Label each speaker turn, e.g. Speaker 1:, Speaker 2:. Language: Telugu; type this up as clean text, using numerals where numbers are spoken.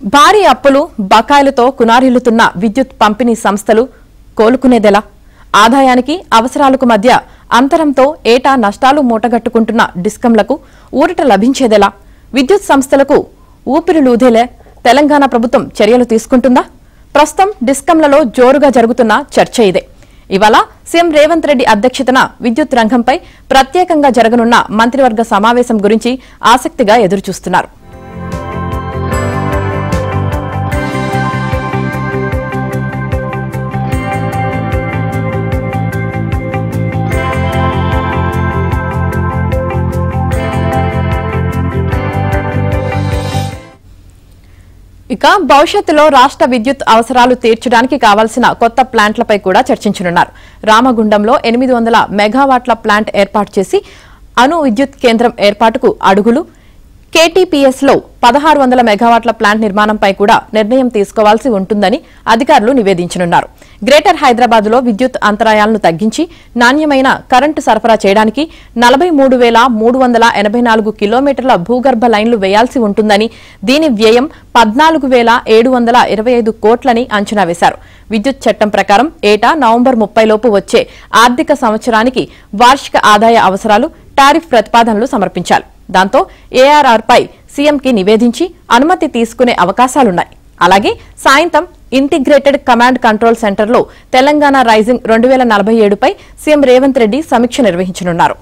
Speaker 1: భారీ అప్పులు బకాయిలతో కునారిల్లుతున్న విద్యుత్ పంపిణీ సంస్థలు కోలుకునేదెలా? ఆదాయానికి అవసరాలకు మధ్య అంతరంతో ఏటా నష్టాలు మూటగట్టుకుంటున్న డిస్కంలకు ఊరట లభించేదెలా? విద్యుత్ సంస్థలకు ఊపిరిలూదేలా తెలంగాణ ప్రభుత్వం చర్యలు తీసుకుంటుందా? ప్రస్తుతం డిస్కంలలో జోరుగా జరుగుతున్న చర్చ ఇదే. ఇవాళ సీఎం రేవంత్ రెడ్డి అధ్యక్షతన విద్యుత్ రంగంపై ప్రత్యేకంగా జరగనున్న మంత్రివర్గ సమావేశం గురించి ఆసక్తిగా ఎదురుచూస్తున్నారు. ఇక భవిష్యత్తులో రాష్ట్ర విద్యుత్ అవసరాలు తీర్చడానికి కావాల్సిన కొత్త ప్లాంట్లపై కూడా చర్చించనున్నారు. రామగుండంలో 800 మెగావాట్ల ప్లాంట్ ఏర్పాటు చేసి అణు విద్యుత్ కేంద్రం ఏర్పాటుకు అడుగులు, కేటీపీఎస్ లో 1600 మెగావాట్ల ప్లాంట్ నిర్మాణంపై కూడా నిర్ణయం తీసుకోవాల్సి ఉంటుందని అధికారులు నివేదించనున్నారు. గ్రేటర్ హైదరాబాద్ లో విద్యుత్ అంతరాయాలను తగ్గించి నాణ్యమైన కరెంటు సరఫరా చేయడానికి 43,384 కిలోమీటర్ల భూగర్భ లైన్లు వేయాల్సి ఉంటుందని, దీని వ్యయం 14,725 కోట్లని అంచనా వేశారు. విద్యుత్ చట్టం ప్రకారం ఏటా నవంబర్ 30 లోపు వచ్చే ఆర్థిక సంవత్సరానికి వార్షిక ఆదాయ అవసరాలు, టారిఫ్ ప్రతిపాదనలు సమర్పించాలి. దాంతో ఏఆర్ఆర్ పై సీఎంకి నివేదించి అనుమతి తీసుకునే అవకాశాలున్నాయి. అలాగే సాయంత్రం ఇంటిగ్రేటెడ్ కమాండ్ కంట్రోల్ సెంటర్లో తెలంగాణ రైజింగ్ 2047 పై సీఎం రేవంత్ రెడ్డి సమీక్ష నిర్వహించనున్నారు.